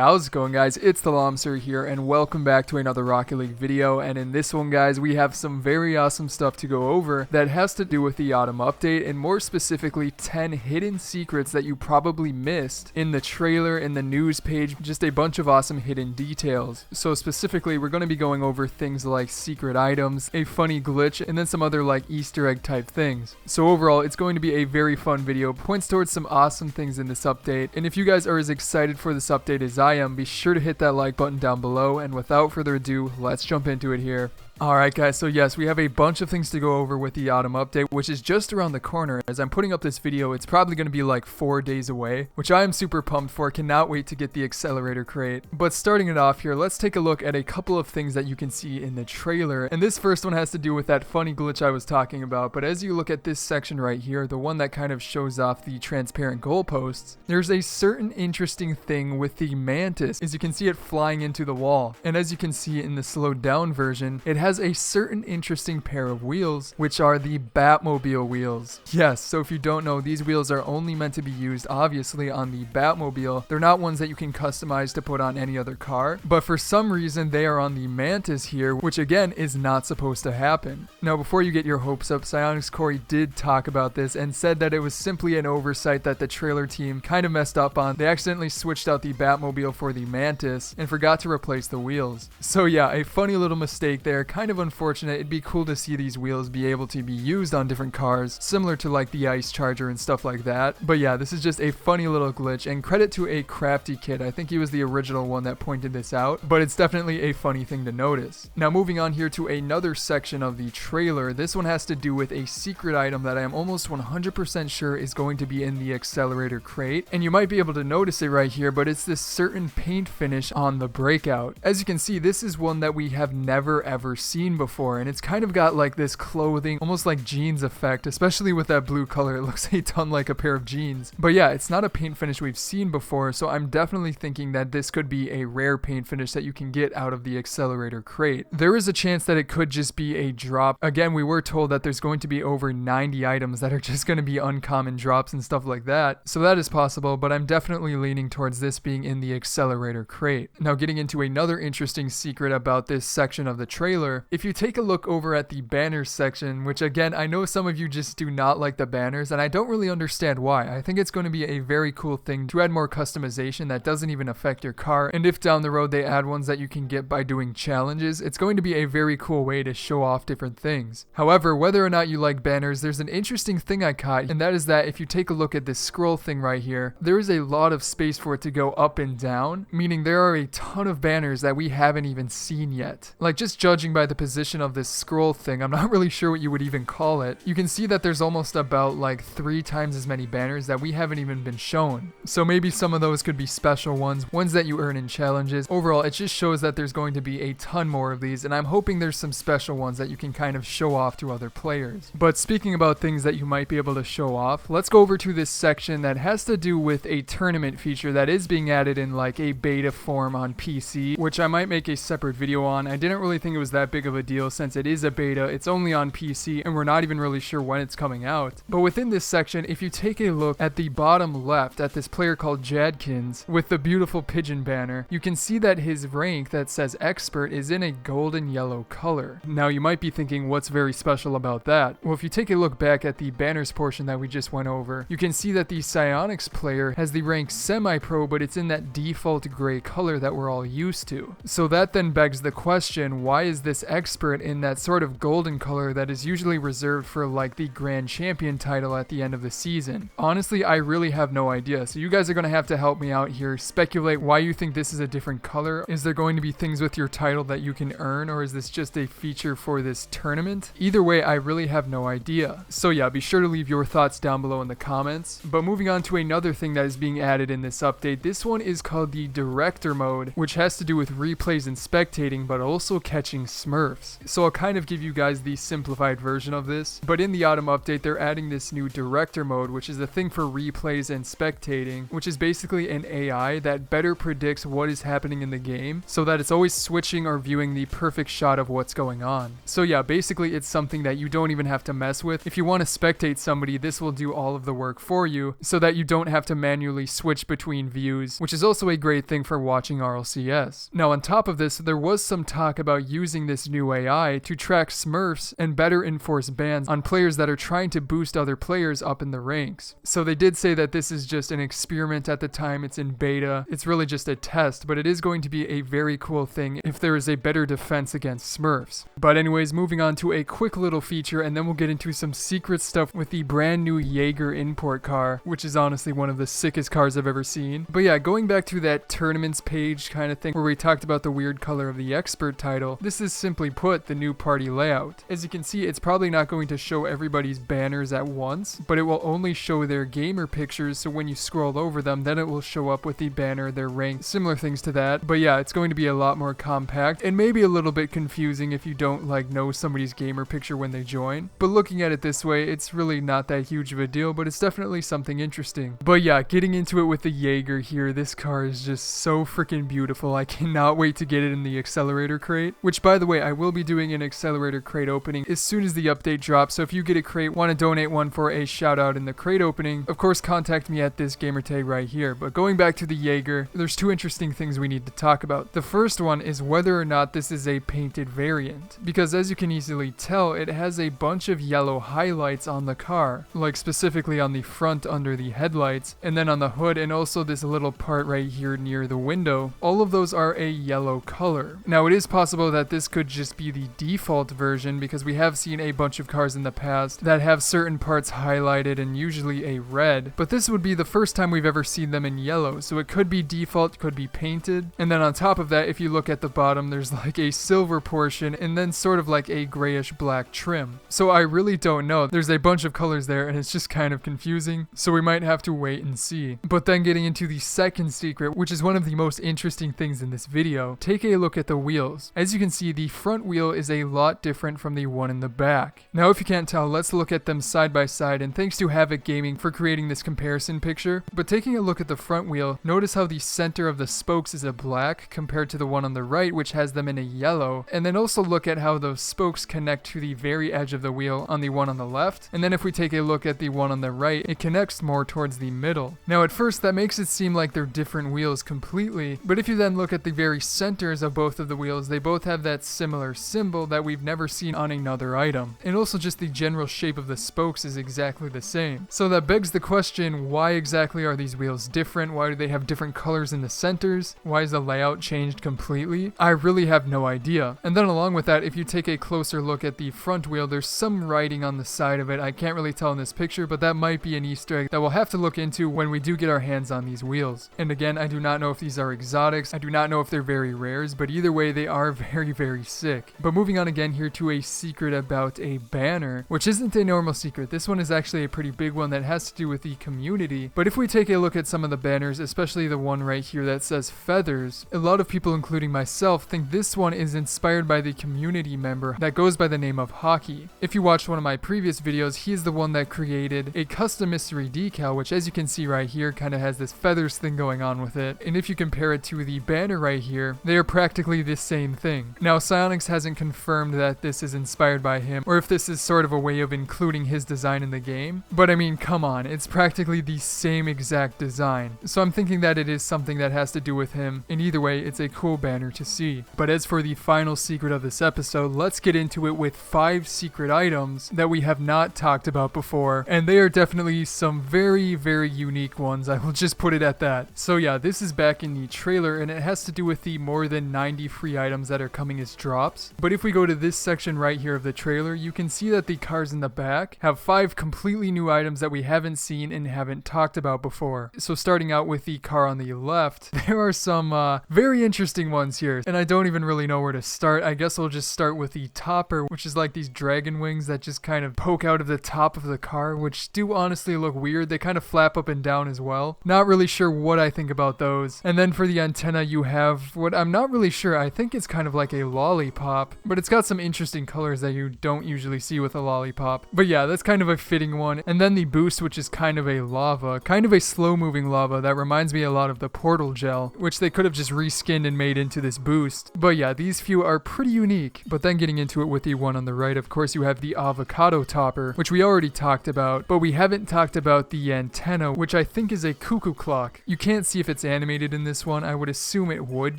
How's it going, guys? It's TheLlamaSir here, and welcome back to another Rocket League video. And in this one, guys, we have some very awesome stuff to go over that has to do with the autumn update, and more specifically 10 hidden secrets that you probably missed in the trailer, in the news page, just a bunch of awesome hidden details. So specifically, we're going to be going over things like secret items, a funny glitch, and then some other like Easter egg type things. So overall, it's going to be a very fun video, points towards some awesome things in this update. And if you guys are as excited for this update as I am, be sure to hit that like button down below, and without further ado, let's jump into it here. Alright guys, so yes, we have a bunch of things to go over with the autumn update, which is just around the corner. As I'm putting up this video, it's probably going to be like 4 days away, which I am super pumped for. Cannot wait to get the Accelerator crate. But starting it off here, let's take a look at a couple of things that you can see in the trailer. And this first one has to do with that funny glitch I was talking about. But as you look at this section right here, the one that kind of shows off the transparent goalposts, there's a certain interesting thing with the mantis, as you can see it flying into the wall. And as you can see in the slowed down version, it has a certain interesting pair of wheels, which are the Batmobile wheels. Yes, so if you don't know, these wheels are only meant to be used obviously on the Batmobile. They're not ones that you can customize to put on any other car, but for some reason they are on the Mantis here, which again is not supposed to happen. Now before you get your hopes up, Psyonix Corey did talk about this and said that it was simply an oversight that the trailer team kind of messed up on. They accidentally switched out the Batmobile for the Mantis and forgot to replace the wheels. So yeah, a funny little mistake there, kind of unfortunate. It'd be cool to see these wheels be able to be used on different cars, similar to like the Ice Charger and stuff like that. But yeah, this is just a funny little glitch, and credit to a crafty kid. I think he was the original one that pointed this out, but it's definitely a funny thing to notice. Now moving on here to another section of the trailer, this one has to do with a secret item that I am almost 100% sure is going to be in the Accelerator crate, and you might be able to notice it right here, but it's this certain paint finish on the Breakout. As you can see, this is one that we have never ever seen before, and it's kind of got like this clothing, almost like jeans effect, especially with that blue color. It looks a ton like a pair of jeans. But yeah, it's not a paint finish we've seen before, so I'm definitely thinking that this could be a rare paint finish that you can get out of the Accelerator crate. There is a chance that it could just be a drop. Again, we were told that there's going to be over 90 items that are just going to be uncommon drops and stuff like that, so that is possible, but I'm definitely leaning towards this being in the Accelerator crate. Now getting into another interesting secret about this section of the trailer, if you take a look over at the banners section, which again, I know some of you just do not like the banners, and I don't really understand why. I think it's going to be a very cool thing to add more customization that doesn't even affect your car, and if down the road they add ones that you can get by doing challenges, it's going to be a very cool way to show off different things. However, whether or not you like banners, there's an interesting thing I caught, and that is that if you take a look at this scroll thing right here, there is a lot of space for it to go up and down, meaning there are a ton of banners that we haven't even seen yet. Like, just judging by the position of this scroll thing, I'm not really sure what you would even call it. You can see that there's almost about like 3 times as many banners that we haven't even been shown. So maybe some of those could be special ones that you earn in challenges. Overall, it just shows that there's going to be a ton more of these, and I'm hoping there's some special ones that you can kind of show off to other players. But speaking about things that you might be able to show off, let's go over to this section that has to do with a tournament feature that is being added in like a beta form on PC, which I might make a separate video on. I didn't really think it was that big of a deal since it is a beta, it's only on PC, and we're not even really sure when it's coming out. But within this section, if you take a look at the bottom left at this player called Jadkins with the beautiful pigeon banner, you can see that his rank that says expert is in a golden yellow color. Now you might be thinking, what's very special about that? Well, if you take a look back at the banners portion that we just went over, you can see that the Psyonix player has the rank semi-pro, but it's in that default gray color that we're all used to. So that then begs the question, why is this expert in that sort of golden color that is usually reserved for like the grand champion title at the end of the season? Honestly, I really have no idea, so you guys are going to have to help me out here. Speculate why you think this is a different color. Is there going to be things with your title that you can earn, or is this just a feature for this tournament? Either way, I really have no idea. So yeah, be sure to leave your thoughts down below in the comments. But moving on to another thing that is being added in this update, this one is called the director mode, which has to do with replays and spectating, but also catching smash Smurfs. So I'll kind of give you guys the simplified version of this, but in the autumn update they're adding this new director mode, which is a thing for replays and spectating, which is basically an AI that better predicts what is happening in the game so that it's always switching or viewing the perfect shot of what's going on. So yeah, basically it's something that you don't even have to mess with. If you want to spectate somebody, this will do all of the work for you so that you don't have to manually switch between views, which is also a great thing for watching RLCS. Now on top of this, there was some talk about using this new AI to track Smurfs and better enforce bans on players that are trying to boost other players up in the ranks. So they did say that this is just an experiment at the time, it's in beta, it's really just a test, but it is going to be a very cool thing if there is a better defense against Smurfs. But anyways, moving on to a quick little feature, and then we'll get into some secret stuff with the brand new JAGER import car, which is honestly one of the sickest cars I've ever seen. But yeah, going back to that tournaments page kind of thing where we talked about the weird color of the expert title, this is simply put the new party layout. As you can see, it's probably not going to show everybody's banners at once, but it will only show their gamer pictures, so when you scroll over them, then it will show up with the banner, their rank, similar things to that. But yeah, it's going to be a lot more compact and maybe a little bit confusing if you don't know somebody's gamer picture when they join. But looking at it this way, it's really not that huge of a deal, but it's definitely something interesting. But yeah, getting into it with the JAGER here, this car is just so freaking beautiful. I cannot wait to get it in the Accelerator crate, which by the way, I will be doing an Accelerator crate opening as soon as the update drops, so if you get a crate, want to donate one for a shout out in the crate opening, of course contact me at this gamertag right here. But going back to the JAGER, there's two interesting things we need to talk about. The first one is whether or not this is a painted variant, because as you can easily tell, it has a bunch of yellow highlights on the car, like specifically on the front under the headlights, and then on the hood, and also this little part right here near the window. All of those are a yellow color. Now it is possible that this could just be the default version, because we have seen a bunch of cars in the past that have certain parts highlighted and usually a red, but this would be the first time we've ever seen them in yellow, so it could be default, could be painted. And then on top of that, if you look at the bottom, there's like a silver portion and then sort of like a grayish black trim. So I really don't know. There's a bunch of colors there and it's just kind of confusing, so we might have to wait and see. But then getting into the second secret, which is one of the most interesting things in this video, take a look at the wheels. As you can see, the front wheel is a lot different from the one in the back. Now if you can't tell, let's look at them side by side, and thanks to Havoc Gaming for creating this comparison picture. But taking a look at the front wheel, notice how the center of the spokes is a black compared to the one on the right, which has them in a yellow. And then also look at how those spokes connect to the very edge of the wheel on the one on the left. And then if we take a look at the one on the right, it connects more towards the middle. Now at first that makes it seem like they're different wheels completely, but if you then look at the very centers of both of the wheels, they both have that similar symbol that we've never seen on another item. And also just the general shape of the spokes is exactly the same. So that begs the question, why exactly are these wheels different? Why do they have different colors in the centers? Why is the layout changed completely? I really have no idea. And then along with that, if you take a closer look at the front wheel, there's some writing on the side of it. I can't really tell in this picture, but that might be an Easter egg that we'll have to look into when we do get our hands on these wheels. And again, I do not know if these are exotics. I do not know if they're very rares, but either way, they are very, very sick. But moving on again here to a secret about a banner, which isn't a normal secret. This one is actually a pretty big one that has to do with the community. But if we take a look at some of the banners, especially the one right here that says feathers, a lot of people, including myself, think this one is inspired by the community member that goes by the name of Hockey. If you watched one of my previous videos, he's the one that created a custom mystery decal, which as you can see right here kind of has this feathers thing going on with it. And if you compare it to the banner right here, they are practically the same thing. Now Psyonix hasn't confirmed that this is inspired by him, or if this is sort of a way of including his design in the game, but I mean, come on, it's practically the same exact design. So I'm thinking that it is something that has to do with him, and either way, it's a cool banner to see. But as for the final secret of this episode, let's get into it with 5 secret items that we have not talked about before, and they are definitely some very, very unique ones. I will just put it at that. So yeah, this is back in the trailer, and it has to do with the more than 90 free items that are coming as drops. But if we go to this section right here of the trailer, you can see that the cars in the back have 5 completely new items that we haven't seen and haven't talked about before. So starting out with the car on the left, there are some very interesting ones here, and I don't even really know where to start. I guess we'll just start with the topper, which is like these dragon wings that just kind of poke out of the top of the car, which do honestly look weird. They kind of flap up and down as well. Not really sure what I think about those. And then for the antenna, you have what I'm not really sure. I think it's kind of like a lollipop lollipop, but it's got some interesting colors that you don't usually see with a lollipop. But yeah, that's kind of a fitting one. And then the boost, which is kind of a lava, kind of a slow-moving lava that reminds me a lot of the portal gel, which they could have just reskinned and made into this boost. But yeah, these few are pretty unique. But then getting into it with the one on the right, of course, you have the avocado topper, which we already talked about, but we haven't talked about the antenna, which I think is a cuckoo clock. You can't see if it's animated in this one. I would assume it would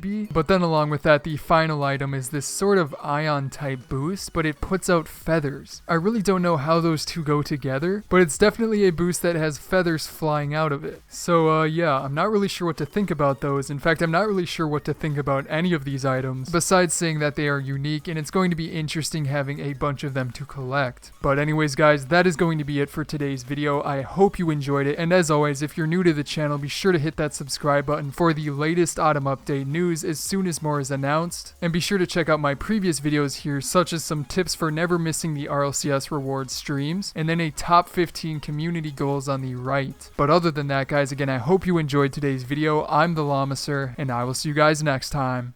be. But then along with that, the final item is this sort of ion type boost, but it puts out feathers. I really don't know how those two go together, but it's definitely a boost that has feathers flying out of it. So yeah, I'm not really sure what to think about those. In fact, I'm not really sure what to think about any of these items, besides saying that they are unique and it's going to be interesting having a bunch of them to collect. But anyways guys, that is going to be it for today's video. I hope you enjoyed it, and as always, if you're new to the channel, be sure to hit that subscribe button for the latest autumn update news as soon as more is announced, and be sure to check out my previous videos here, such as some tips for never missing the RLCS rewards streams, and then a top 15 community goals on the right. But other than that guys, again, I hope you enjoyed today's video. I'm TheLlamaSir, and I will see you guys next time.